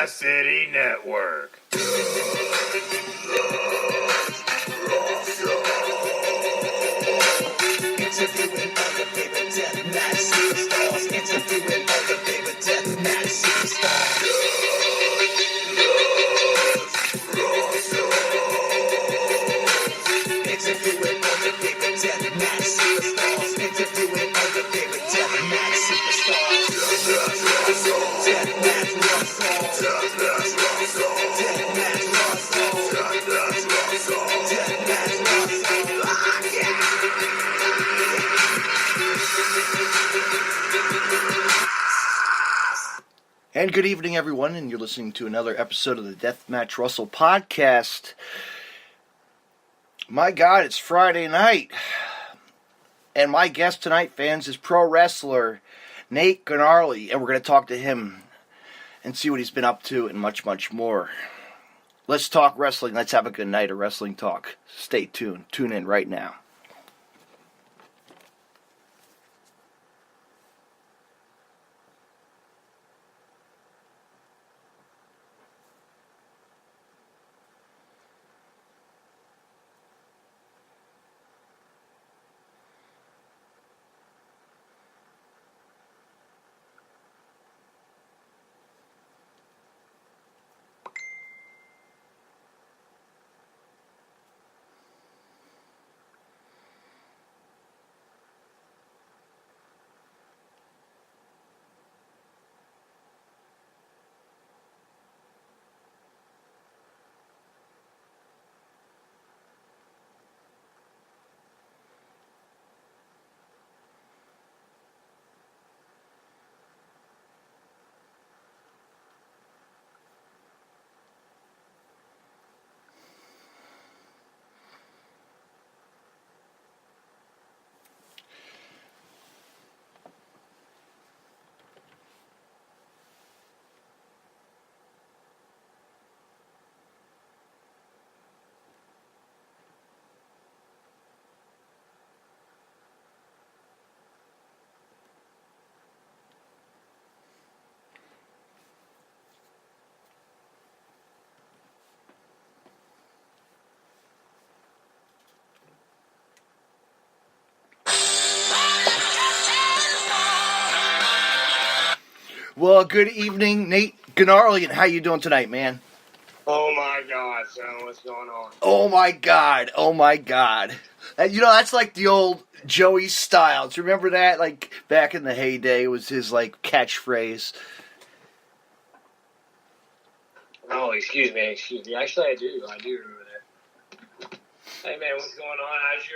City Network. Interviewing other favorite deathmatch superstars. Interviewing other favorite deathmatch superstars. Interviewing other favorite deathmatch superstars. Interviewing other favorite deathmatch superstars. Deathmatch rock songs. Deathmatch rock songs. Deathmatch rock songs. Deathmatch rock songs. Deathmatch rock songs. Ah, yeah. And good evening, everyone, and you're listening to another episode of the Deathmatch Russell podcast. My God, it's Friday night, and my guest tonight, fans, is pro wrestler Nate Gnarly, and we're going to talk to him and see what he's been up to and much, much more. Let's talk wrestling. Let's have a good night of wrestling talk. Stay tuned. Tune in right now. Well, good evening, Nate Gnarly, and how you doing tonight, man? Oh my God, son, what's going on? Oh my God, oh my God. That's like the old Joey Styles. Remember that? Like, back in the heyday, it was his, like, catchphrase. Oh, excuse me. Actually, I do remember that. Hey man, what's going on? How's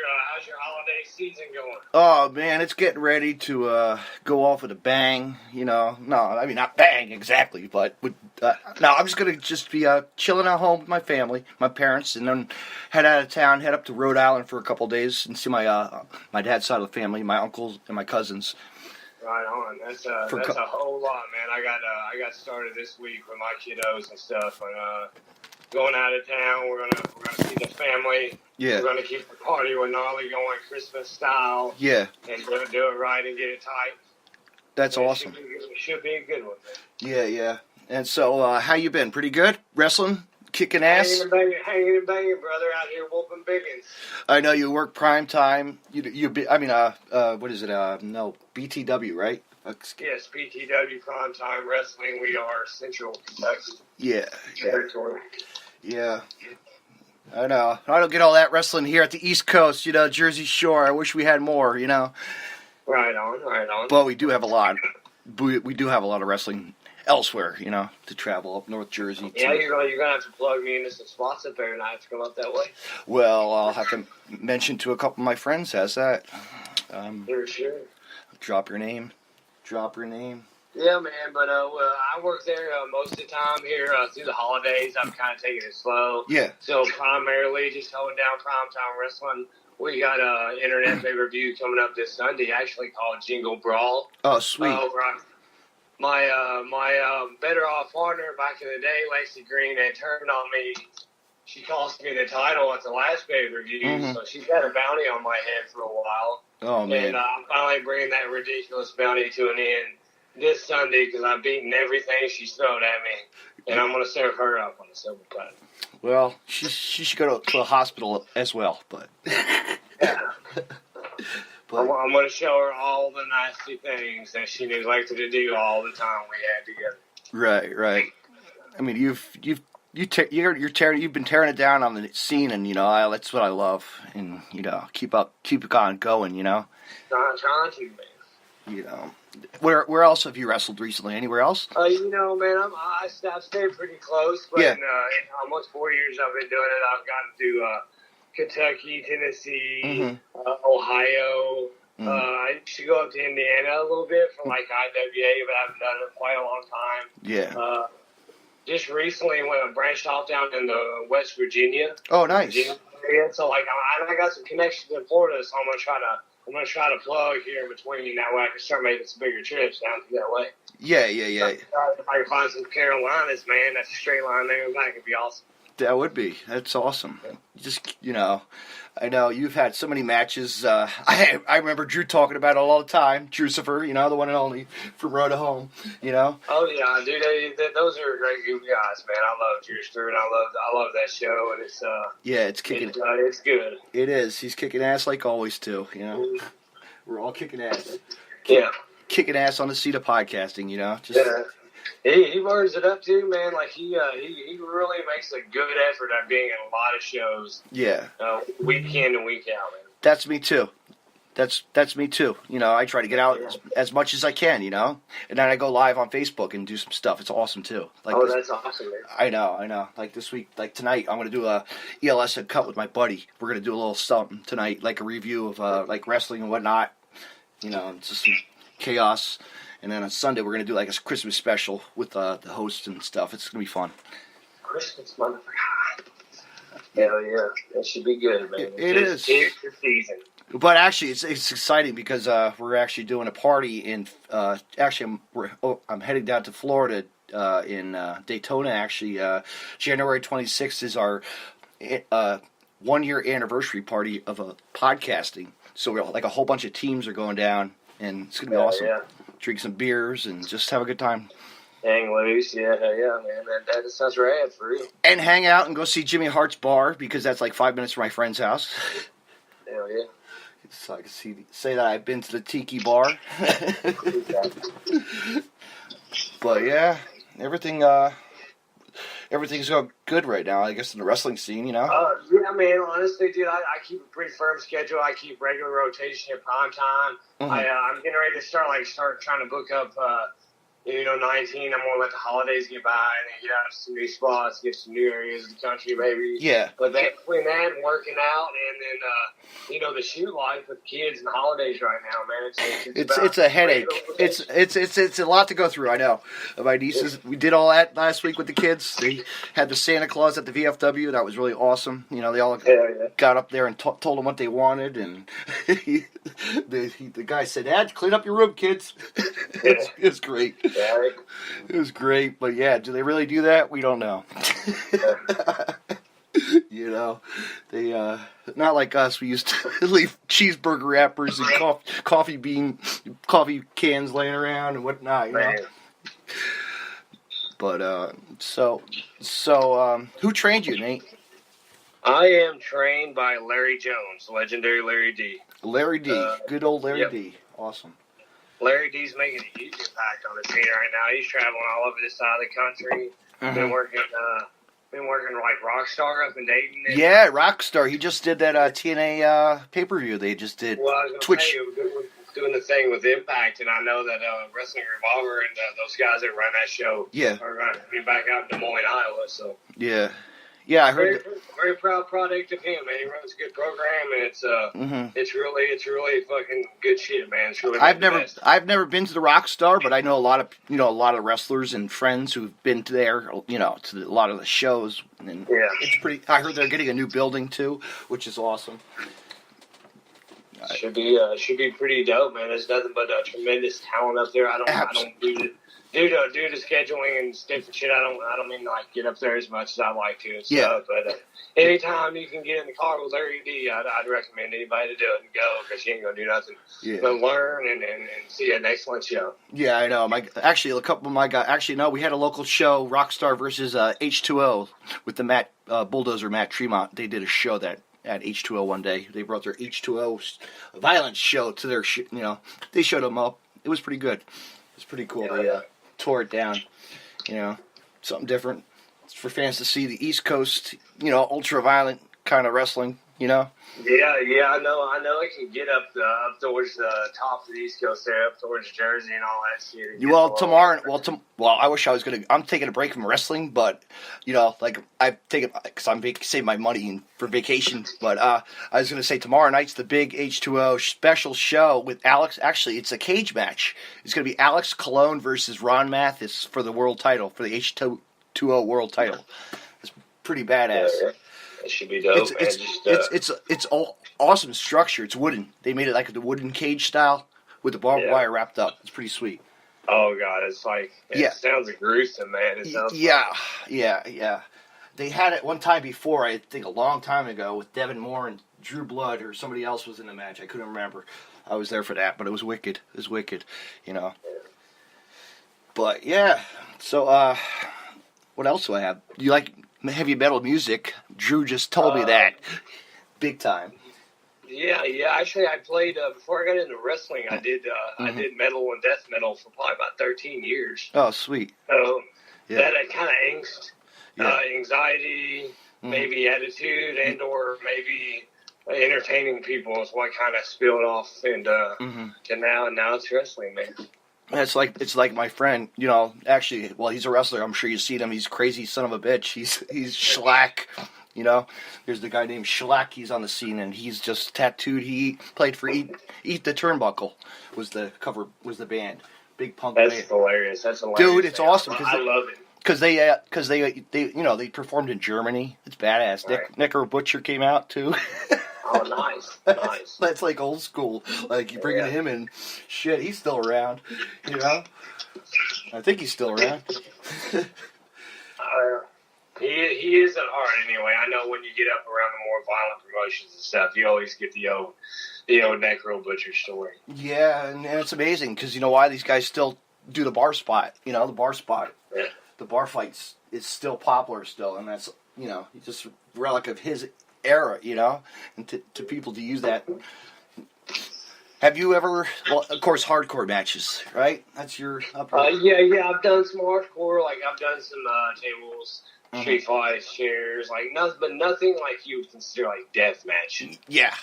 your holiday season going? Oh, man, it's getting ready to go off with a bang, No, I mean, not bang exactly, but I'm just going to be chilling at home with my family, my parents, and then head out of town, head up to Rhode Island for a couple days and see my dad's side of the family, my uncles and my cousins. Right on. That's a whole lot, man. I got started this week with my kiddos and stuff, and going out of town. We're gonna see the family. Yeah. We're gonna keep the party with Gnarly going Christmas style. Yeah. And do it right and get it tight. That's awesome. It should be a good one, man. Yeah. And so, how you been? Pretty good? Wrestling? Kicking ass? Hanging and banging, brother, out here whooping biggins. I know you work prime time. What is it? BTW, right? Yes, BTW prime time wrestling. We are Central Kentucky. Yeah. Territory. Yeah. I know. I don't get all that wrestling here at the East Coast, Jersey Shore. I wish we had more, Right on. But we do have a lot. We do have a lot of wrestling elsewhere, to travel up North Jersey. Yeah, you're gonna have to plug me into some spots up there, and I have to come up that way. Well, I'll have to mention to a couple of my friends. How's that? For sure. Drop your name. Yeah, man, but I work there most of the time here through the holidays. I'm kind of taking it slow. Yeah. So primarily just holding down primetime wrestling. We got an internet pay-per-view coming up this Sunday, actually called Jingle Brawl. Oh, sweet. My better off partner back in the day, Lacey Green, had turned on me. She cost me the title at the last pay-per-view, so she's got a bounty on my head for a while. Oh, man. And I'm finally bringing that ridiculous bounty to an end this Sunday because I've beaten everything she's thrown at me. and I'm going to serve her up on a silver platter. Well, she should go to a hospital as well, but. Yeah. But I'm going to show her all the nasty things that she neglected to do all the time we had together. right. I mean, you've been tearing it down on the scene, and that's what I love, and keep it on going, Trying to, man. Where else have you wrestled recently? Anywhere else? Man, I stayed pretty close, but in almost 4 years I've been doing it. I've gotten to Kentucky, Tennessee, Ohio. I used to go up to Indiana a little bit for like IWA, but I haven't done it in quite a long time. Yeah. Just recently branched off down in West Virginia. Oh, nice. Virginia area. So I got some connections in Florida, so I'm gonna try to plug here in between. That way I can start making some bigger trips down that way. Yeah. If I can find some Carolinas, man, that's a straight line there and back. It'd be awesome. That would be. That's awesome. Just, I know you've had so many matches. I remember Drew talking about it all the time. Drucifer, the one and only from Road to Home, Oh, yeah, dude. Those are great group guys, man. I love Drucifer, and I love that show, and it's it's kicking. It's good. It is. He's kicking ass like always, too, We're all kicking ass. Yeah. Kicking ass on the seat of podcasting, Just... Yeah. He burns it up too, man. Like he really makes a good effort at being in a lot of shows. Yeah. Week in and week out, man. That's me too. That's me too. I try to get out as much as I can, and then I go live on Facebook and do some stuff. It's awesome too. That's awesome, man. I know. Like this week, like tonight, I'm gonna do a ELS cut with my buddy. We're gonna do a little something tonight, like a review of like wrestling and whatnot. Just some chaos. And then on Sunday, we're going to do like a Christmas special with the hosts and stuff. It's going to be fun. Christmas, motherfucker. Hell yeah. That should be good, man. It is. It's the season. But actually, it's exciting because we're actually doing a party in. I'm heading down to Florida in Daytona. Actually, January 26th is our 1 year anniversary party of podcasting. So we're like a whole bunch of teams are going down, and it's going to be awesome. Yeah. Drink some beers and just have a good time. Hang loose, yeah, man. That sounds rad for real. And hang out and go see Jimmy Hart's bar because that's like 5 minutes from my friend's house. Hell yeah. So I can say that I've been to the Tiki bar. But yeah, everything's going good right now, I guess, in the wrestling scene, Yeah, man, honestly, dude, I keep a pretty firm schedule. I keep regular rotation at prime time. Mm-hmm. I'm getting ready to start trying to book up, 19. I'm going to let the holidays get by and then get out to some new spots, get some new areas of the country, maybe. Yeah. But between that and working out and then, the shoot life with kids and holidays right now, man, it's a headache. It's a lot to go through. I know. My nieces, we did all that last week with the kids. They had the Santa Claus at the VFW. That was really awesome. They all got up there and told them what they wanted, and the guy said, "Dad, clean up your room, kids." It's great. Yeah. It was great, but yeah, do they really do that? We don't know. They not like us. We used to leave cheeseburger wrappers and coffee cans laying around and whatnot. But so who trained you, Nate? I am trained by Larry Jones, legendary Larry D. Larry D. Good old Larry D. Awesome. Larry D's making a huge impact on the scene right now. He's traveling all over this side of the country. Mm-hmm. Been working like Rockstar up in Dayton. Yeah, Rockstar. He just did that TNA pay-per-view. They just did Twitch. Doing the thing with Impact, and I know that Wrestling Revolver and those guys that run that show are going to be back out in Des Moines, Iowa. So yeah, I heard. Very proud product of him, man. He runs a good program, and it's really fucking good shit, man. It's really I've never been to the Rockstar, but I know a lot of wrestlers and friends who've been to there, to a lot of the shows, and it's pretty. I heard they're getting a new building too, which is awesome. Should be pretty dope, man. There's nothing but tremendous talent up there. I don't due to scheduling and different shit, I don't mean to like get up there as much as I like to and stuff. But anytime you can get in the car with Larry D, I'd recommend anybody to do it and go, because you ain't gonna do nothing but learn and see an excellent show. Yeah, I know. Actually, a couple of my guys. Actually, no, we had a local show, Rockstar versus H2O, with the Bulldozer Matt Tremont. They did a show at H2O one day. They brought their H2O violence show to their they showed them up. It was pretty good. It was pretty cool. They tore it down. Something different. It's for fans to see the East Coast, ultra violent kind of wrestling. Yeah, I know it can get up towards the top of the East Coast there, up towards Jersey and all that shit. I wish I was I'm taking a break from wrestling, but, I've taken, because I'm saving my money for vacation, but I was going to say tomorrow night's the big H2O special show with Alex. Actually, it's a cage match. It's going to be Alex Colon versus Ron Mathis for the world title, for the H2O world title. It's pretty badass. Yeah. It should be dope, It's all awesome structure. It's wooden. They made it like the wooden cage style with the barbed wire wrapped up. It's pretty sweet. Oh God, it sounds gruesome, man. It sounds yeah. They had it one time before, I think a long time ago, with Devin Moore and Drew Blood, or somebody else was in the match. I couldn't remember. I was there for that, but it was wicked. It was wicked, But yeah, so what else do I have? Do you like heavy metal music? Drew just told me that. Big time. Yeah. Actually, I played before I got into wrestling. I did metal and death metal for probably about 13 years. Oh, sweet. So that kind of angst, anxiety, maybe attitude, and or maybe entertaining people is what kind of spilled off into to now. And now it's wrestling, man. It's like my friend, actually, well, he's a wrestler. I'm sure you've seen him. He's crazy son of a bitch. He's Schlack, There's the guy named Schlack. He's on the scene, and he's just tattooed. He played for Eat the Turnbuckle, was the band. Big punk band. That's hilarious. That's hilarious. Dude, it's awesome. I love it. Because they performed in Germany. It's badass. Right. Nicker Butcher came out, too. Oh, nice. That's like old school. Like, you bringing him in. Shit, he's still around. I think he's still around. He is at heart anyway. I know when you get up around the more violent promotions and stuff, you always get the old Necro Butcher story. Yeah, and it's amazing because you know why these guys still do the bar spot. The bar spot. Yeah. The bar fights is still popular still, and that's just a relic of his era, and to people to use that. Have you ever, well, of course, hardcore matches, right? That's your upper. Yeah, I've done some hardcore, like I've done some tables, street fights, chairs, like nothing, but nothing like you would consider like death match. Yeah.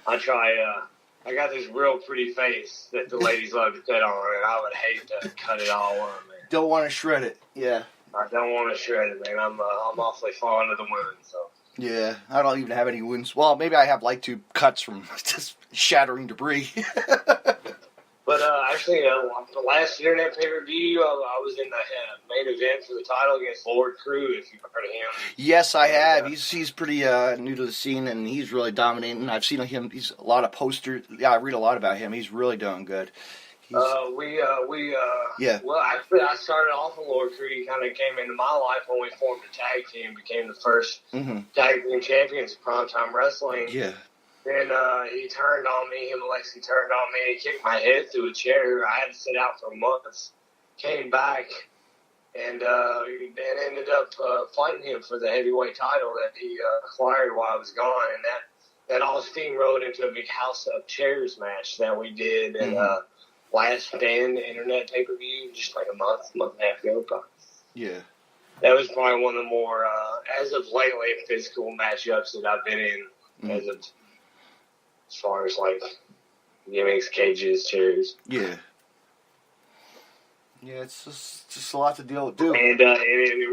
I got this real pretty face that the ladies love to cut on, and I would hate to cut it all on, man. Don't want to shred it, yeah. I don't want to shred it, man. I'm awfully fond of the women, so. Yeah, I don't even have any wounds. Well, maybe I have light tube cuts from just shattering debris. But actually, the last internet pay-per-view, I was in the main event for the title against Lord Crew, if you've heard of him. Yes, I have. He's pretty new to the scene, and he's really dominating. I've seen him. He's a lot of posters. Yeah, I read a lot about him. He's really doing good. Well, actually, I started off with Lord Crew. He kind of came into my life when we formed a tag team, became the first tag team champions of Primetime Wrestling. Yeah. Then he turned on me. Him and Lexi turned on me. He kicked my head through a chair. I had to sit out for months. Came back and ended up fighting him for the heavyweight title that he acquired while I was gone. And that all steamrolled into a big house of chairs match that we did. And last stand internet pay-per-view just like a month and a half ago. Probably. Yeah. That was probably one of the more, as of lately, physical matchups that I've been in as far as like gimmicks, cages, chairs. Yeah. Yeah, it's just a lot to deal with, dude. And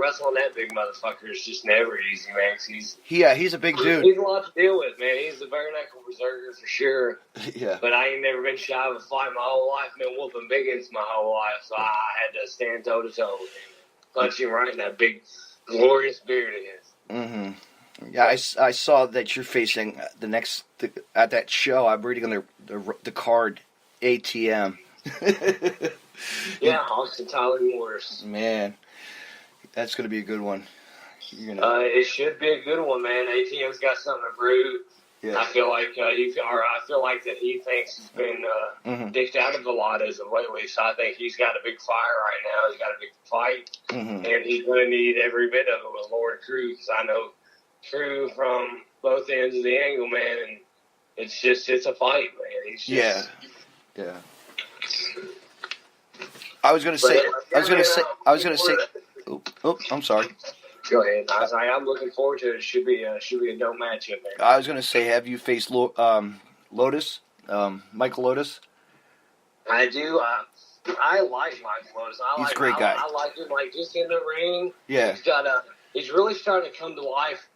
wrestling that big motherfucker is just never easy, man. He's a big dude. He's a lot to deal with, man. He's a bare knuckle berserker for sure. Yeah. But I ain't never been shy of a fight my whole life. Been whooping biggins my whole life, so I had to stand toe to toe with him, punch him right in that big, glorious beard of his. Mm-hmm. Yeah, I saw that you're facing at that show. I'm reading on the card, ATM. Yeah, Austin Tyler Morris. Man, that's going to be a good one. It should be a good one, man. ATM's got something to prove. Yeah. I feel like that he thinks he's been dicked out of a lot as of lately. So I think he's got a big fire right now. He's got a big fight, and he's going to need every bit of it with Lord Crew, because I know Crew from both ends of the angle, man, and it's a fight, man. He's just, yeah. I was gonna say. Oh, I'm sorry. Go ahead. I was like, I'm looking forward to it. It should be a dope matchup, man. I was gonna say, have you faced Lotus, Michael Lotus? I do. I like Michael Lotus. He's a great guy. I like him, like, just in the ring. Yeah. He's really starting to come to life,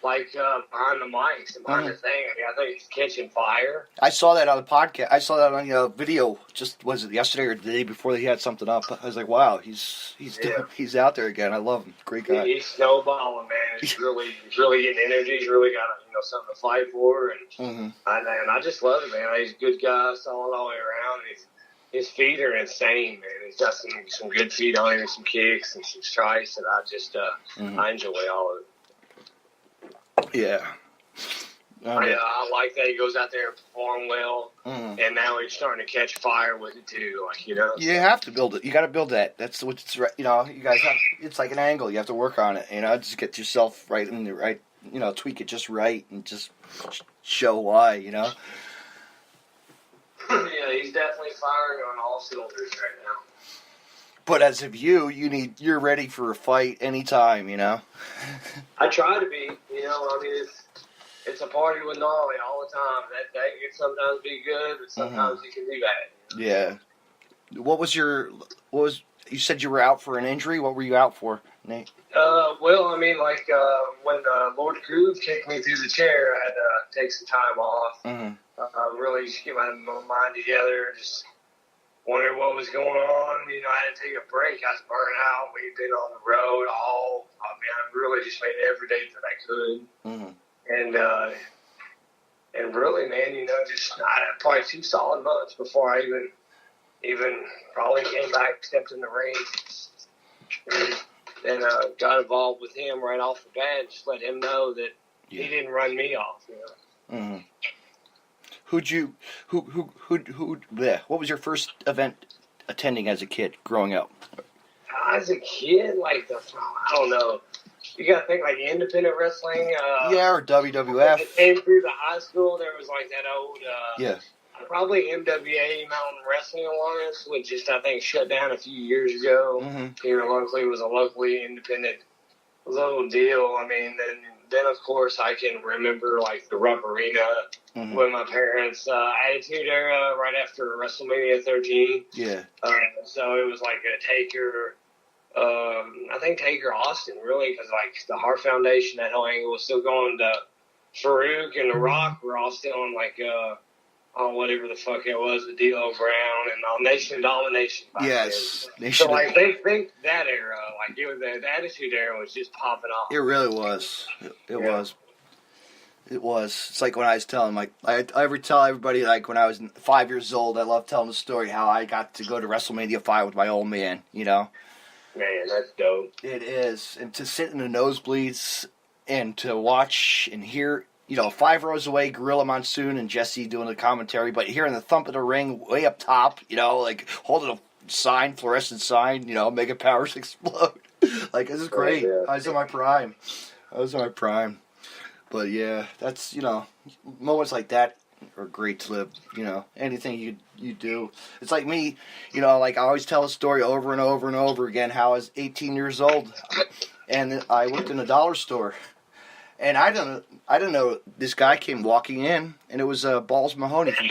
like, behind the mics and behind the thing. I think he's catching fire. I saw that on the podcast. I saw that on the video. Just was it yesterday or the day before he had something up? I was like, wow, he's out there again. I love him. Great guy. He's snowballing, man. He's really getting energy. He's really got something to fight for, and I just love it, man. He's a good guy, solid all the way around. His feet are insane, man. He's got some good feet on him, some kicks and some strikes, and I just I enjoy all of it. Yeah. I like that he goes out there and perform well, and now he's starting to catch fire with it too. Like, you have to build it. You got to build that. That's what's right. You guys have. It's like an angle. You have to work on it. Just get yourself right in the right. Tweak it just right and just show why. Yeah, he's definitely firing on all cylinders right now. But as of you're ready for a fight anytime. I try to be. It's a party with Gnarly all the time. That can sometimes be good, but sometimes it can be bad. Yeah. What was you said you were out for an injury? What were you out for, Nate? When Lord Crew kicked me through the chair, I had to take some time off. Really just get my mind together, just wondered what was going on. I had to take a break. I was burnt out. We'd been on the road I really just made every day that I could. And really, man, I had probably 2 solid months before I even probably came back, stepped in the ring, and got involved with him right off the bat. Just let him know that he didn't run me off. What was your first event attending as a kid growing up? As a kid, I don't know. You got to think like independent wrestling. Or WWF. It came through the high school. There was like that old, probably MWA Mountain Wrestling Alliance, which just I think shut down a few years ago. Here locally, it was a locally independent little deal. Then of course I can remember like the Rupp Arena with my parents' Attitude Era right after WrestleMania 13. Yeah. So it was like a Taker. I think Taker Austin, really, because like the Hart Foundation, that whole angle was still going. To Farouk and The Rock were all still on whatever the fuck it was, the D'Lo Brown and Nation of Domination. Yes, Nation. So they think that era, the Attitude Era was just popping off. It really was. It was. It was. It's like when I was telling, I ever tell everybody, like when I was 5 years old, I love telling the story how I got to go to WrestleMania 5 with my old man. Man, that's dope. It is. And to sit in the nosebleeds and to watch and hear, 5 rows away, Gorilla Monsoon and Jesse doing the commentary, but hearing the thump of the ring way up top, holding a sign, fluorescent sign, Mega Powers explode. This is great. Yeah. I was in my prime. But yeah, that's, moments like that are great to live, anything you do. It's like me, I always tell a story over and over and over again how I was 18 years old and I worked in a dollar store. And I don't know, this guy came walking in and it was Balls Mahoney from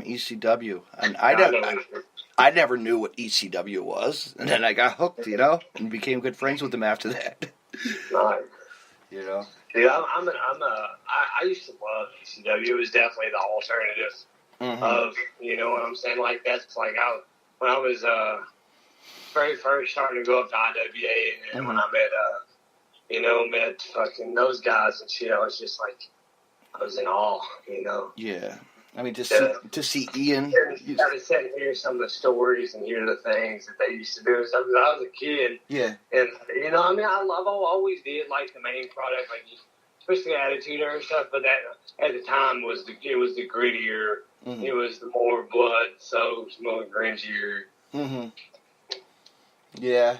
ECW. And I never knew what ECW was. And then I got hooked, and became good friends with him after that. Nice. Dude, I used to love ECW. It was definitely the alternative of, what I'm saying? Like, that's like when I was very first starting to go up to IWA and when I met fucking those guys and shit, I was just like, I was in awe, Yeah. I mean, Yeah. to see Ian. And I was sitting here some of the stories and hear the things that they used to do and stuff. 'Cause I was a kid, Yeah. and I mean, I've always did like the main product, like especially Attitude Era and stuff. But that at the time was the grittier. Mm-hmm. It was the more blood soaked, more gringier. Mm-hmm. Yeah.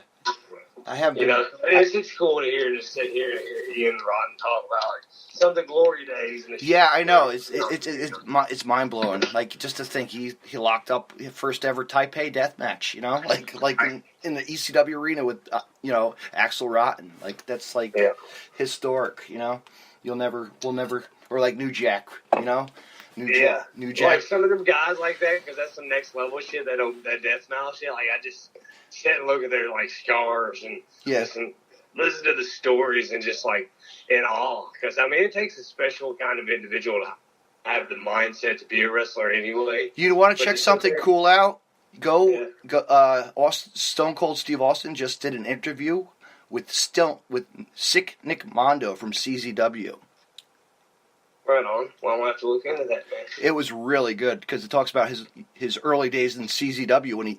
I have been. It's cool to sit here and hear Ian Rotten talk about some of the glory days. And Yeah, I know. It's mind blowing. Like just to think he locked up his first ever Taipei death match. Like in the ECW arena with Axl Rotten. Like that's like historic. We'll never or like New Jack. New Jack. Like some of them guys like that, because that's some next level shit. That death metal shit. Like I just sit and look at their like scars and listen to the stories and just like in awe. Because I mean, it takes a special kind of individual to have the mindset to be a wrestler anyway. You want to check something cool out? Go. Stone Cold Steve Austin just did an interview with Sick Nick Mondo from CZW. Right on. Well, I'll have to look into that, man. It was really good because it talks about his early days in CZW when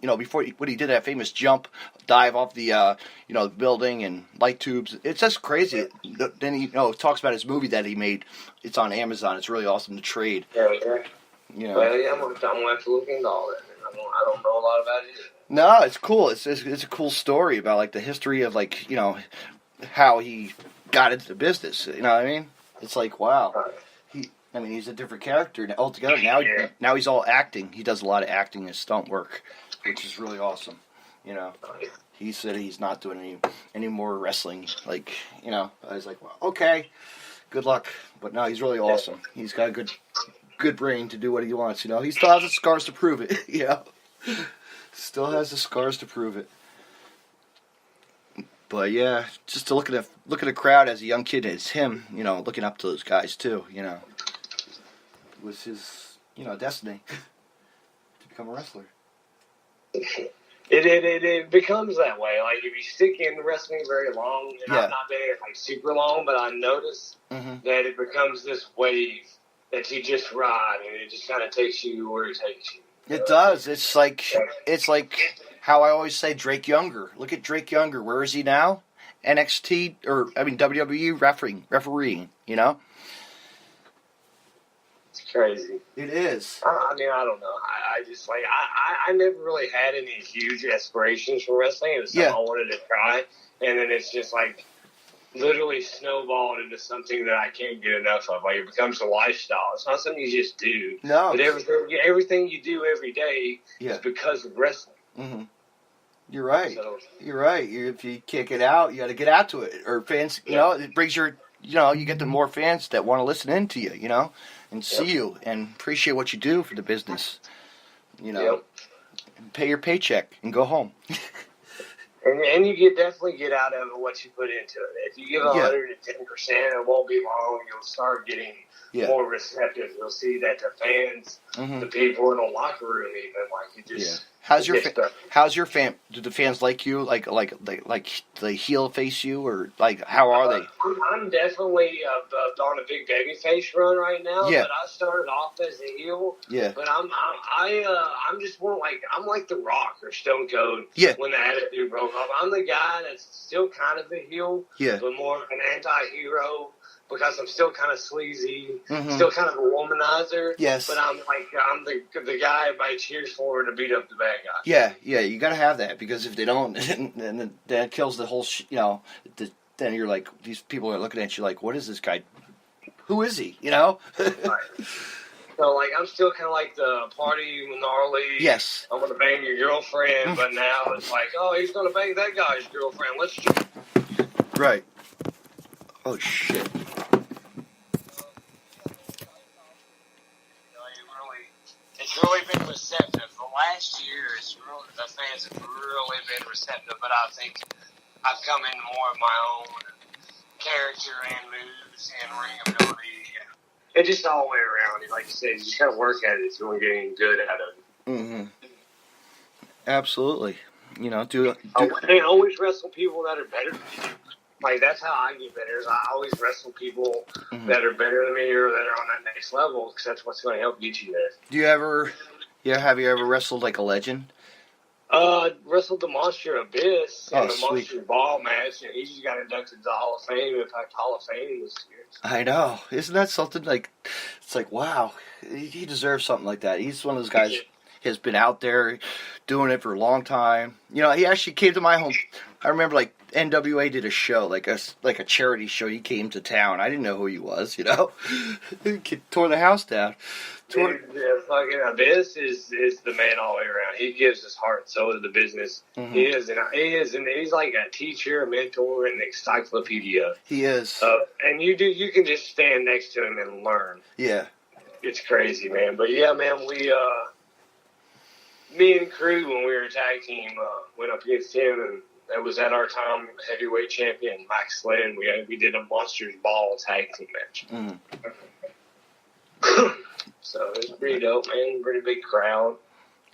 when he did that famous dive off the the building and light tubes. It's just crazy. Yeah. Then he talks about his movie that he made. It's on Amazon. It's really awesome to trade. Yeah. Well, yeah, I'm gonna have to look into all that. I don't know a lot about it. No, it's cool. It's a cool story about like the history of like how he got into the business. You know what I mean? It's like wow. He's a different character altogether. Now he's all acting. He does a lot of acting and stunt work, which is really awesome. He said he's not doing any more wrestling. Like, I was like, well, okay, good luck. But no, he's really awesome. He's got a good brain to do what he wants. He still has the scars to prove it. Still has the scars to prove it. But yeah, just to look at a crowd as a young kid as him, looking up to those guys too, was his, destiny to become a wrestler. It becomes that way. Like if you stick in wrestling very long, and I've not been in like super long, but I notice that it becomes this wave that you just ride, and it just kind of takes you where it takes you. It does. It's like how I always say Drake Younger. Look at Drake Younger. Where is he now? NXT WWE refereeing. It's crazy. It is. I don't know. I just like I never really had any huge aspirations for wrestling. It was something I wanted to try, and then it's just like literally snowballed into something that I can't get enough of. Like it becomes a lifestyle. It's not something you just do. No. But everything you do every day is because of wrestling. Mm-hmm. You're right. You're right. If you can't get out, you got to get out to it. Or fans, it brings you get the more fans that want to listen in to you, and see you and appreciate what you do for the business. And pay your paycheck and go home. And you definitely get out of it what you put into it. If you give 110%, it won't be long. You'll start getting more receptive. You'll see that the fans, the people in the locker room, even like it just. How's your fan? Do the fans like you? Like they heel face you, or like how are they? I'm definitely on a big baby face run right now. Yeah. But I started off as a heel. Yeah. But I'm just more I'm like The Rock or Stone Cold. Yeah. When the Attitude broke off, I'm the guy that's still kind of a heel. Yeah. But more of an anti-hero. Because I'm still kind of sleazy, still kind of a womanizer. Yes. But I'm the guy everybody cheers for to beat up the bad guy. Yeah, you got to have that because if they don't, then it kills the whole. Then you're like these people are looking at you like, what is this guy? Who is he? Right. So like I'm still kind of like the party Gnarly. Yes. I'm gonna bang your girlfriend, but now it's like, oh, he's gonna bang that guy's girlfriend. Let's. Right. Oh shit. It's really been receptive. The last year, the fans have really been receptive, but I think I've come into more of my own character and moves and ring ability. It's just all the way around. Like you said, you just gotta work at it if you want to get any good out of it. Mm-hmm. Absolutely. And always wrestle people that are better than you. Like, that's how I get better. Is I always wrestle people that are better than me or that are on that next level, because that's what's going to help get you there. Have you ever wrestled like a legend? Wrestled the Monster Abyss in the sweet. Monster Ball match, and he just got inducted to the Hall of Fame. In fact, Hall of Fame this year. I know. Isn't that something like? It's like, wow, he deserves something like that. He's one of those guys. Has been out there doing it for a long time. You know, he actually came to my home. I remember, like, NWA did a show, like a charity show. He came to town. I didn't know who he was, you know. He tore the house down. Dude, fucking Abyss is the man all the way around. He gives his heart, so is the business. He is, and he's like a teacher, a mentor, and an encyclopedia. He is. And you can just stand next to him and learn. Yeah. It's crazy, man. But yeah, man, me and Crew, when we were a tag team, went up against him, and that was at our time heavyweight champion, Max Sledden. We did a Monsters Ball tag team match. So it was pretty dope, man. Pretty big crowd.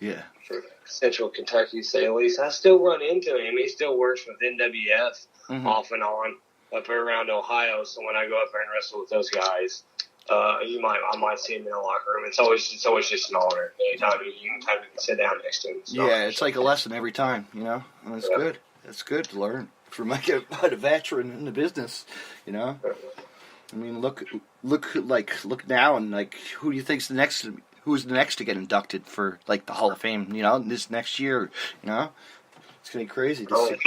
Yeah. For Central Kentucky, to say the least. I still run into him. He still works with NWF off and on up around Ohio. So when I go up there and wrestle with those guys, I might see him in the locker room. It's always just an honor. Anytime you can sit down next to him. It's like a lesson every time, you know. And it's good. It's good to learn from like a veteran in the business, you know. I mean, look now, and like, who do you think's the next? Who's the next to get inducted for like the Hall of Fame? You know, this next year. You know, it's gonna be crazy to see.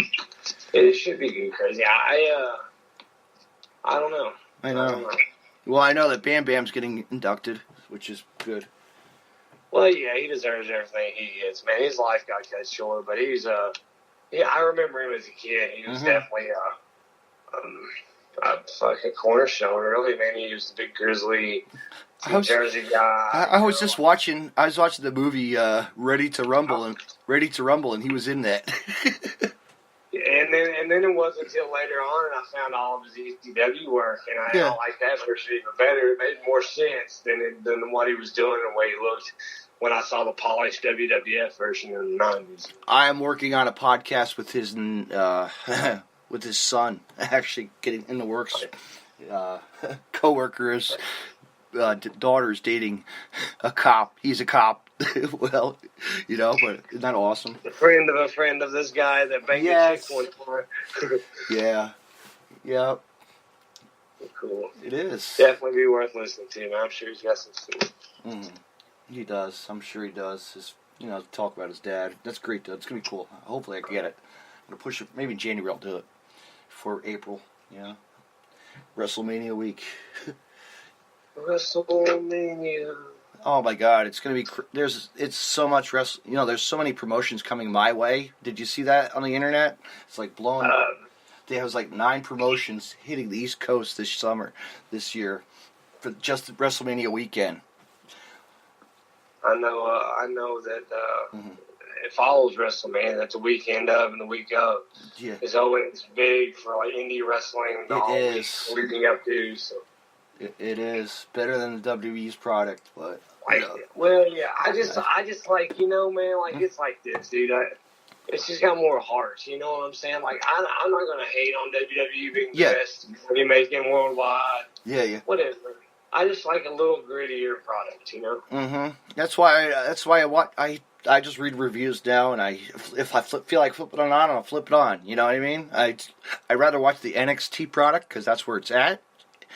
It should be crazy. I don't know. I know. Well, I know that Bam Bam's getting inducted, which is good. Well, yeah, he deserves everything he gets, man. His life got cut short, but he's I remember him as a kid. He was definitely a fucking cornerstone, really, man. He was the big grizzly Jersey guy. I was watching the movie Ready to Rumble, and he was in that. And then it wasn't until later on I found all of his ECW work, and I like that version even better. It made more sense than what he was doing and the way he looked when I saw the polished WWF version in the 90s. I am working on a podcast with his son, actually getting in the works. Coworkers. Daughter's dating a cop. He's a cop. Well, you know, but isn't that awesome? A friend of this guy that banged a chick one time. Yeah. Yep. Cool. It is. Definitely be worth listening to, man. I'm sure he's got some stuff. He does. I'm sure he does. Talk about his dad. That's great, though. It's going to be cool. Hopefully I can get it. I'm going to push it. Maybe in January I'll do it. For April, you know. WrestleMania week. WrestleMania. Oh my God, it's gonna be. It's so much there's so many promotions coming my way. Did you see that on the internet? It's like blowing. There was like 9 promotions hitting the East Coast this year, for just WrestleMania weekend. I know that it follows WrestleMania. That's the weekend of and the week of. Yeah, it's always big for like indie wrestling. It is leading up to so. It is better than the WWE's product, but well, yeah. I just like, you know, man. Like it's like this, dude. It's just got more heart. You know what I'm saying? Like I'm not gonna hate on WWE being the best money making worldwide. Yeah. Whatever. I just like a little grittier product, you know. That's why I just read reviews now, and if I feel like flipping it on, I'll flip it on. You know what I mean? I'd rather watch the NXT product because that's where it's at.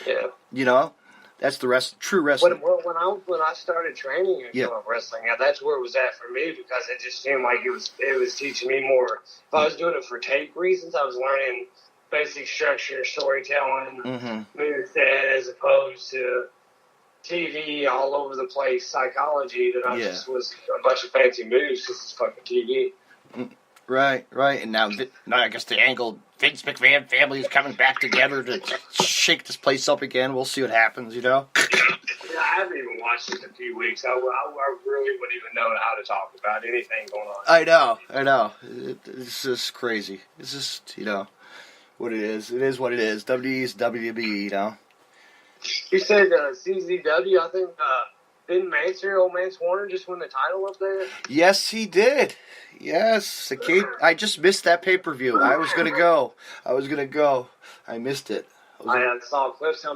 Yeah. You know, that's the true wrestling. When I started training in wrestling, that's where it was at for me because it just seemed like it was teaching me more. If I was doing it for tape reasons, I was learning basic structure, storytelling, moveset, as opposed to TV all over the place psychology that I just was a bunch of fancy moves because it's fucking TV. Right. And now I guess the angle Vince McMahon family is coming back together to shake this place up again. We'll see what happens, you know? Yeah, I haven't even watched it in a few weeks. I really wouldn't even know how to talk about anything going on. I know. It's just crazy. It's just, you know, what it is. It is what it is. WWE's WWE, you know? You said CZW. I think Didn't old Mance Warner just win the title up there? Yes, he did. Yes, the Kate. I just missed that pay-per-view. I was gonna go. I missed it. I saw clips. I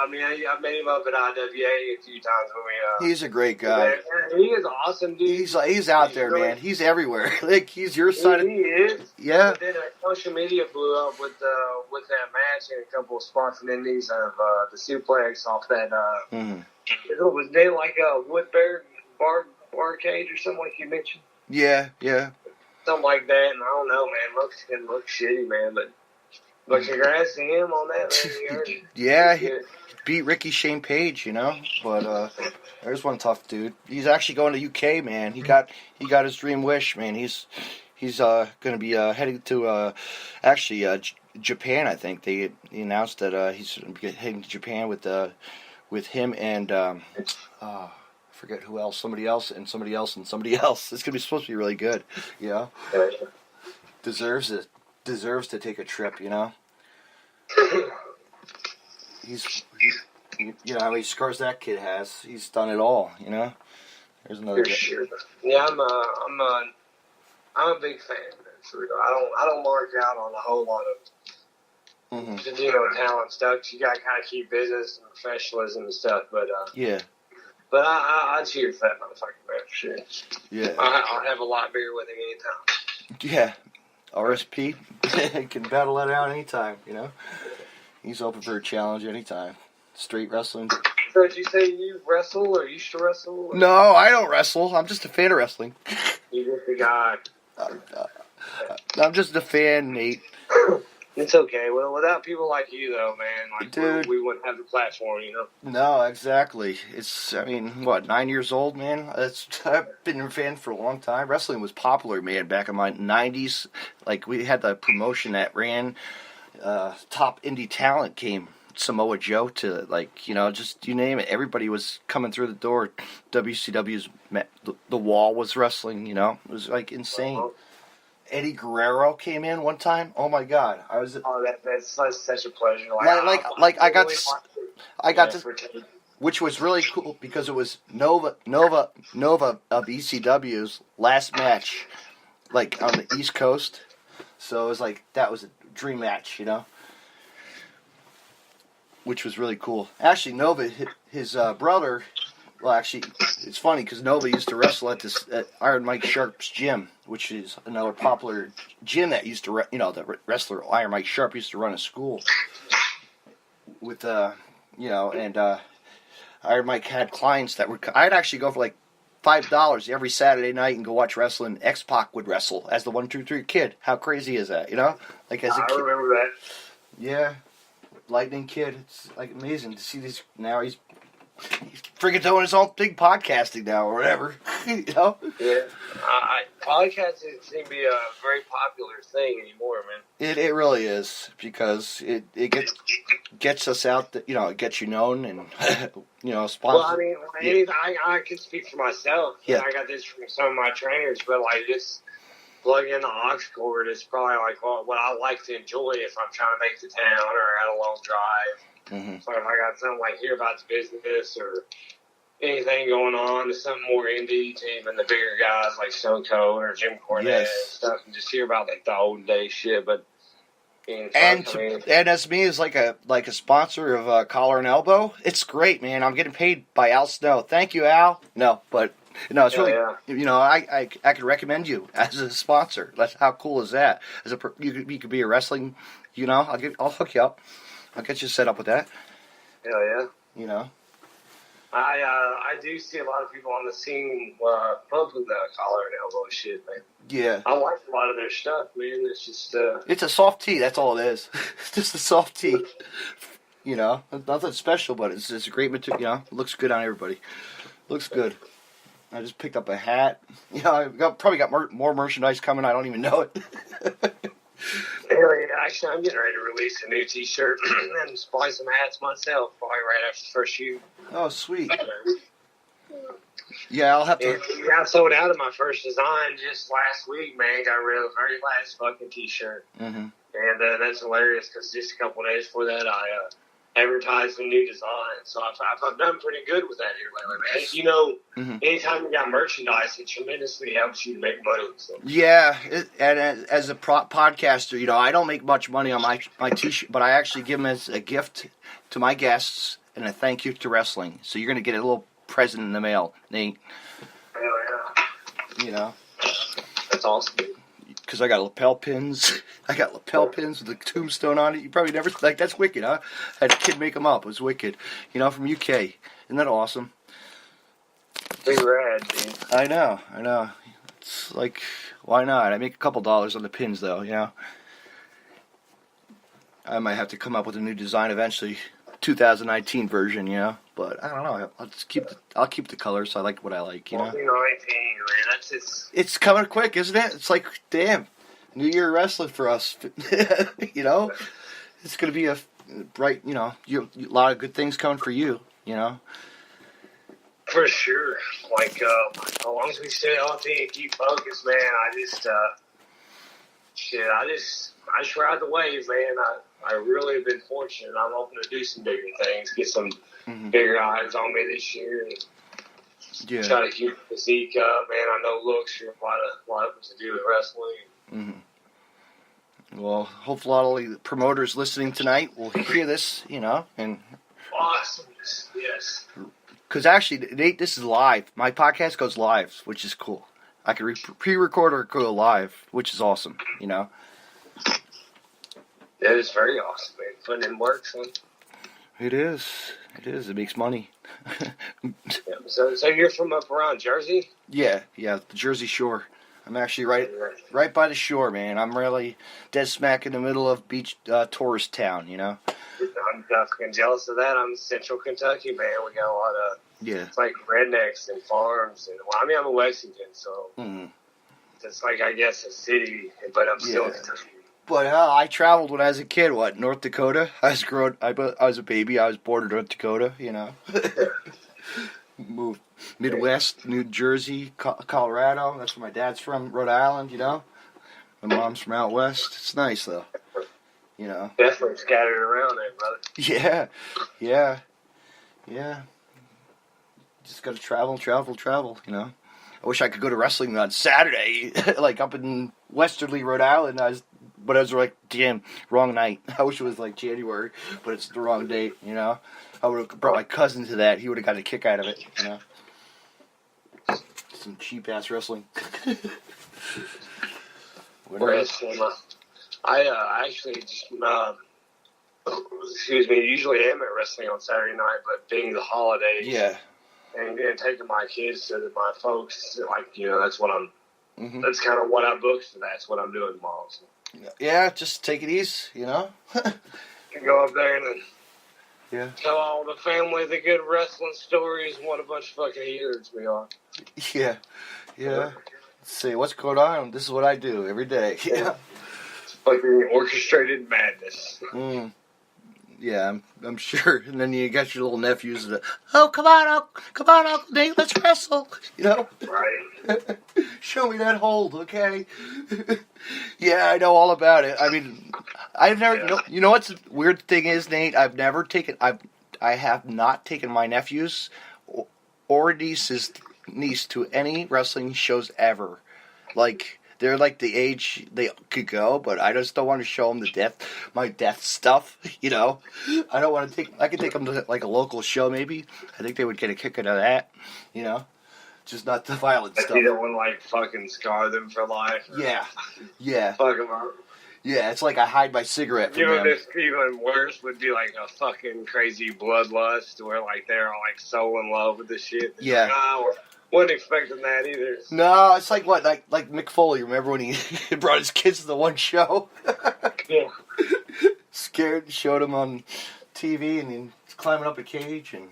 mean, I've met him up at IWA a few times when we. He's a great guy. He is awesome, dude. He's out there, really, man. He's everywhere. Like he's your side. He is. Yeah. But then social media blew up with that match and a couple of spots and endings of the suplex off that. It was they like a Woodbury barcade or something like you mentioned. Yeah. Something like that, and I don't know, man. It looks shitty, man, but congrats to him on that, man. He beat Ricky Shane Page, you know. But there's one tough dude. He's actually going to UK, man. He got his dream wish, man. He's going to be heading to Japan. I think he announced that he's heading to Japan with him and I forget who else. Somebody else. It's going to be supposed to be really good. You know, deserves it. Deserves to take a trip, you know. You know how many scars that kid has. He's done it all, you know. There's another. For sure. Yeah, I'm a big fan. For real. I don't mark out on a whole lot of talent stuff. You got to kind of keep business and professionalism and stuff. But yeah. But I cheer for that motherfucker, man. For sure. Yeah. I'll have a lot beer with him anytime. Yeah. RSP can battle that out anytime, you know. He's open for a challenge anytime. Straight wrestling. So did you say you wrestle or used to wrestle? Or? No, I don't wrestle. I'm just a fan of wrestling. You're just a guy. I'm just a fan, Nate. It's okay. Well, without people like you, though, man, like dude, we wouldn't have the platform, you know. No, exactly. It's, 9 years old, man. I've been a fan for a long time. Wrestling was popular, man, back in my 90s. Like, we had the promotion that ran top indie talent came. Samoa Joe to, like, you know, just you name it. Everybody was coming through the door. WCW's the Wall was wrestling, you know. It was, like, insane. Eddie Guerrero came in one time. Oh my God! That's such a pleasure. I got to, which was really cool because it was Nova of ECW's last match, like on the East Coast. So it was like that was a dream match, you know, which was really cool. Actually, Nova, his brother. Well, actually, it's funny because Nova used to wrestle at Iron Mike Sharp's gym, which is another popular gym that used to, the wrestler Iron Mike Sharp used to run a school with, and Iron Mike had clients that would. I'd actually go for like $5 every Saturday night and go watch wrestling. X-Pac would wrestle as the 1, 2, 3 kid. How crazy is that? You know, like as a kid. I remember that. Yeah, Lightning Kid. It's like amazing to see these now. He's freaking doing his own big podcasting now or whatever, you know? Yeah. Podcasting seem to be a very popular thing anymore, man. It really is because it gets us out, it gets you known and, sponsors. Well, I mean, I can speak for myself. Yeah. I got this from some of my trainers, but like just plugging in the aux cord is probably like what I like to enjoy if I'm trying to make the town or at a long drive. Mm-hmm. So if I got something like hear about the business or anything going on, to something more indie to even the bigger guys like Stone Cold or Jim Cornette and stuff, and just hear about like the old day shit. But and as me as like a sponsor of Collar and Elbow, it's great, man. I'm getting paid by Al Snow. Thank you, Al. No, but it's really I could recommend you as a sponsor. That's how cool is that? You could be a wrestling, I'll hook you up. I'll get you set up with that. Hell yeah. You know. I do see a lot of people on the scene pumping the collar and elbow shit, man. Yeah. I like a lot of their stuff, man. It's just... It's a soft tee, that's all it is. It's just a soft tee. Nothing special, but it's just a great material, it looks good on everybody. Looks good. I just picked up a hat. I probably got more merchandise coming, I don't even know it. Hell yeah, actually, I'm getting ready to release a new T-shirt and supply some hats myself, probably right after the first shoot. Oh, sweet. Yeah, I'll have to... I sold out of my first design just last week, man. Got rid of the very last fucking T-shirt. Mm-hmm. And that's hilarious because just a couple of days before that, advertise the new design. So I've done pretty good with that here lately, man. You know, anytime you got merchandise, it tremendously helps you to make money. So. Yeah, and as a podcaster, you know, I don't make much money on my t-shirt, but I actually give them as a gift to my guests and a thank you to wrestling. So you're going to get a little present in the mail, Nate. Hell yeah. You know. That's awesome. Because I got lapel pins. I got lapel pins with a tombstone on it. You probably never, like, that's wicked, huh? I had a kid make them up. It was wicked. You know, from UK. Isn't that awesome? Big rad, dude. I know. It's like, why not? I make a couple dollars on the pins, though, you know? I might have to come up with a new design eventually. 2019 version, you know? But I don't know. I'll keep the colors. I like what I like, you know? 2019, man. That's just... It's coming quick, isn't it? It's like, damn, New Year wrestling for us. You know? It's going to be a bright, you know, a lot of good things coming for you, you know? For sure. Like, as long as we stay healthy and keep focused, man, I just ride the wave, man. I really have been fortunate. I'm hoping to do some bigger things, get some bigger eyes on me this year, and try to keep the physique up, man. I know looks are a lot of it to do with wrestling. Well, hopefully all the promoters listening tonight will hear this, you know, and awesome, yes. Because actually, Nate, this is live. My podcast goes live, which is cool. I can pre-record or go live, which is awesome, you know. That is very awesome, man. Putting in work, son. It is. It makes money. Yeah, so you're from up around Jersey? Yeah, the Jersey Shore. I'm actually right by the shore, man. I'm really dead smack in the middle of beach tourist town, you know. I'm fucking jealous of that. I'm Central Kentucky, man. We got a lot of it's like rednecks and farms, and I'm in Lexington, so it's like I guess a city, but I'm still in Kentucky. But I traveled when I was a kid. North Dakota. I was a baby. I was born in North Dakota. You know, moved Midwest, New Jersey, Colorado. That's where my dad's from. Rhode Island. You know, my mom's from out west. It's nice though. You know, definitely scattered around there, brother. Yeah. Just got to travel. You know, I wish I could go to wrestling on Saturday, like up in Westerly, Rhode Island. But I was like, damn, wrong night. I wish it was like January, but it's the wrong date, you know? I would have brought my cousin to that. He would have got a kick out of it, you know? Some cheap-ass wrestling. Wrestling. I actually just, usually am at wrestling on Saturday night, but being the holidays and taking my kids to my folks, like, you know, that's what that's kind of what I booked for. That's what I'm doing tomorrow. So. Yeah, just take it easy, you know? You go up there and then tell all the family the good wrestling stories and what a bunch of fucking heathens we are. Yeah. Say, what's going on? This is what I do every day. Yeah. It's fucking orchestrated madness. Yeah, I'm sure. And then you got your little nephews that, come on, Uncle Nate, let's wrestle. You know? Right. Show me that hold, okay? Yeah, I know all about it. I mean, I've never, you know what's the weird thing is, Nate? I have not taken my nephews or niece to any wrestling shows ever. Like, they're like the age they could go, but I just don't want to show them my death stuff, you know? I could take them to like a local show maybe. I think they would get a kick out of that, you know? Just not the violent stuff. You don't want to like fucking scar them for life. Yeah. Fuck them up. Yeah, it's like I hide my cigarette from them. Even worse would be like a fucking crazy bloodlust where like they're all like so in love with this shit. Yeah. Like, wasn't expecting that either. No, it's like what? Like Mick Foley, remember when he brought his kids to the one show? Yeah. Scared, showed him on TV, and he's climbing up a cage, and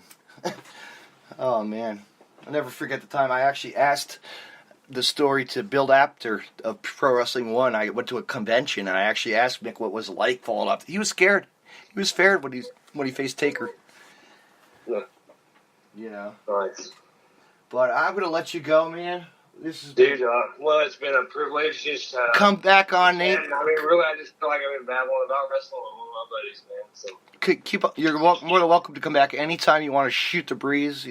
oh man. I'll never forget the time I actually asked the story to Bill Apter of Pro Wrestling 1. I went to a convention, and I actually asked Mick what it was like falling up. He was scared. He was scared when he faced Taker. Yeah. You know. Nice. But I'm going to let you go, man. Dude, well, it's been a privilege just come back on, Nate. I mean, really, I just feel like I've been babbling about wrestling with one of my buddies, man. So You're more than welcome to come back anytime you want to shoot the breeze.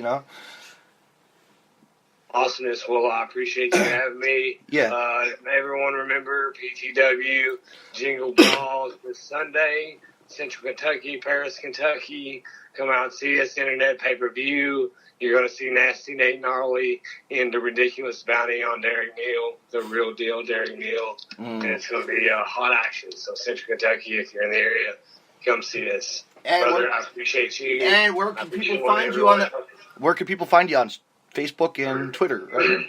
Awesomeness. Well, I appreciate you having me. Yeah. Everyone remember PTW Jingle Balls this Sunday, Central Kentucky, Paris, Kentucky. Come out and see us, internet pay-per-view. You're going to see Nasty Nate Gnarly in the ridiculous bounty on Derek Neal, the real deal Derek Neal. And it's going to be hot action. So Central Kentucky, if you're in the area, come see us. And brother, I appreciate you. And where can people find you on Where can people find you on Facebook and Twitter? Right?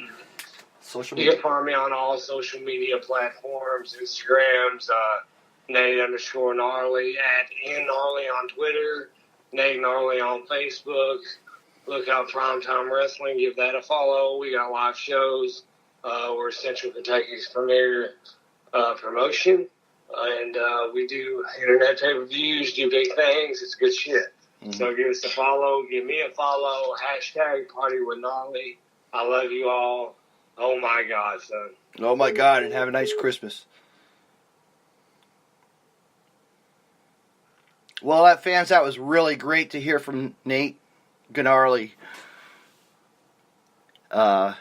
Social media. You can find me on all social media platforms, Instagrams, Nate_Gnarly @Gnarly on Twitter, Nate Gnarly on Facebook. Look out Primetime Wrestling, give that a follow. We got live shows. We're Central Kentucky's premier promotion. And we do internet pay-per-views, do big things. It's good shit. Mm-hmm. So give us a follow. Give me a follow. #PartyWithNarly. I love you all. Oh, my God, son. Oh, my God, and have a nice Christmas. Well, fans, that was really great to hear from Nate Gnarly. And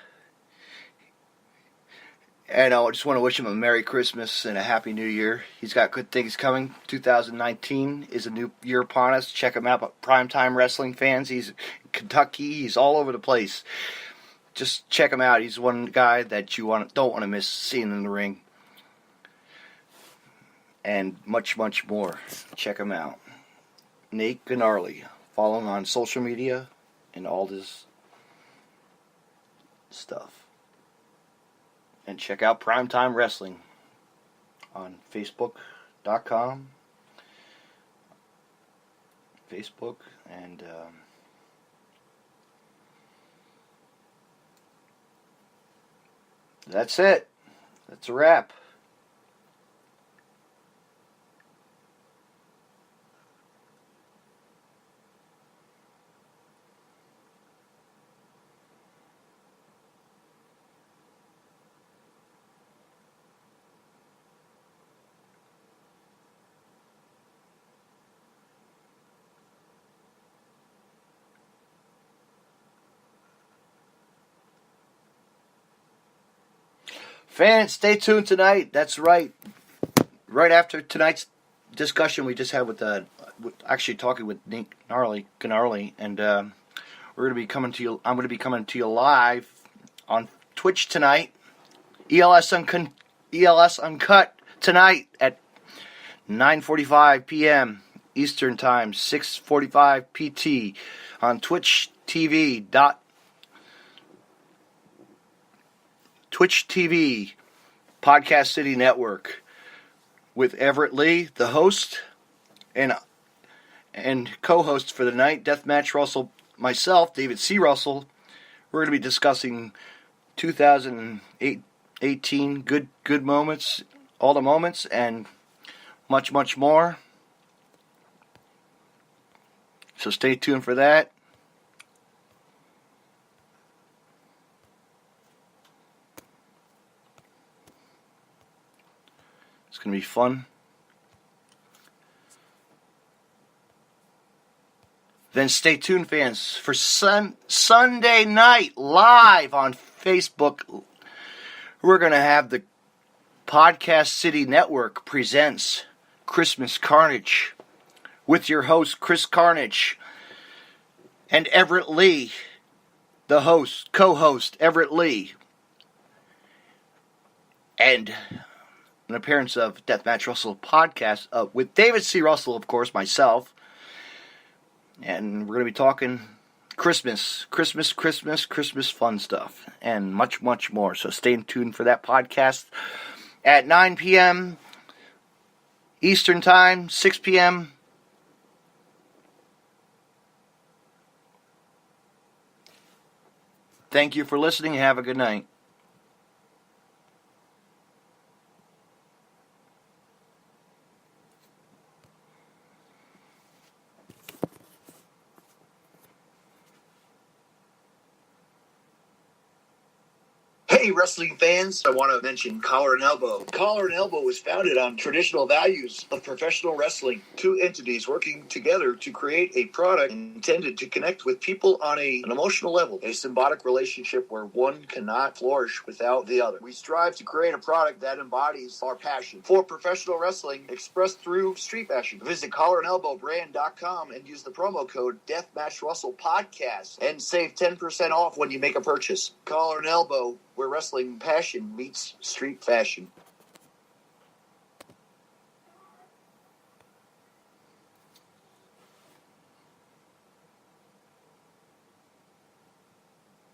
I just want to wish him a Merry Christmas and a Happy New Year. He's got good things coming. 2019 is a new year upon us. Check him out, Primetime Wrestling fans. He's in Kentucky. He's all over the place. Just check him out. He's one guy that you don't want to miss seeing in the ring. And much, much more. Check him out. Nate Gnarly. Follow him on social media and all this stuff. And check out Primetime Wrestling on Facebook.com. Facebook and that's it. That's a wrap. Fans, stay tuned tonight. That's right. Right after tonight's discussion we just had with actually talking with Nate Gnarly, and we're going to be coming to you. I'm going to be coming to you live on Twitch tonight. ELS Uncut tonight at 9:45 p.m. Eastern Time, 6:45 PT on Twitch TV. Twitch TV, Podcast City Network, with Everett Lee, the host, and co-host for the night, Deathmatch Russell, myself, David C. Russell. We're going to be discussing 2018 good moments, all the moments, and much, much more. So stay tuned for that. It's going to be fun. Then stay tuned, fans, for Sunday night live on Facebook. We're going to have the Podcast City Network presents Christmas Carnage with your host, Chris Carnage, and Everett Lee, the host, co-host, Everett Lee, and an appearance of Deathmatch Russell podcast with David C. Russell, of course, myself. And we're going to be talking Christmas fun stuff, and much, much more. So stay tuned for that podcast at 9 p.m. Eastern Time, 6 p.m. Thank you for listening. Have a good night. Hey, wrestling fans, I want to mention Collar and Elbow. Collar and Elbow was founded on traditional values of professional wrestling. Two entities working together to create a product intended to connect with people on an emotional level, a symbiotic relationship where one cannot flourish without the other. We strive to create a product that embodies our passion for professional wrestling expressed through street fashion. Visit collarandelbowbrand.com and use the promo code DeathmatchRussellPodcast and save 10% off when you make a purchase. Collar and Elbow, where wrestling passion meets street fashion.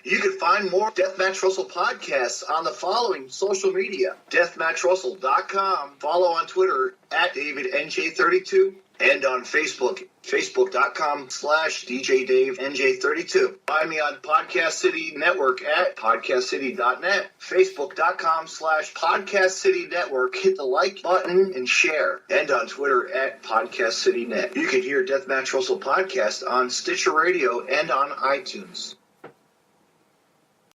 You can find more Deathmatch Russell podcasts on the following social media: DeathmatchRussell.com, follow on Twitter at DavidNJ32, and on Facebook, Facebook.com/DJDaveNJ32. Find me on Podcast City Network at PodcastCity.net, Facebook.com/Podcast City Network. Hit the like button and share. And on Twitter at PodcastCityNet. You can hear Deathmatch Russell podcast on Stitcher Radio and on iTunes.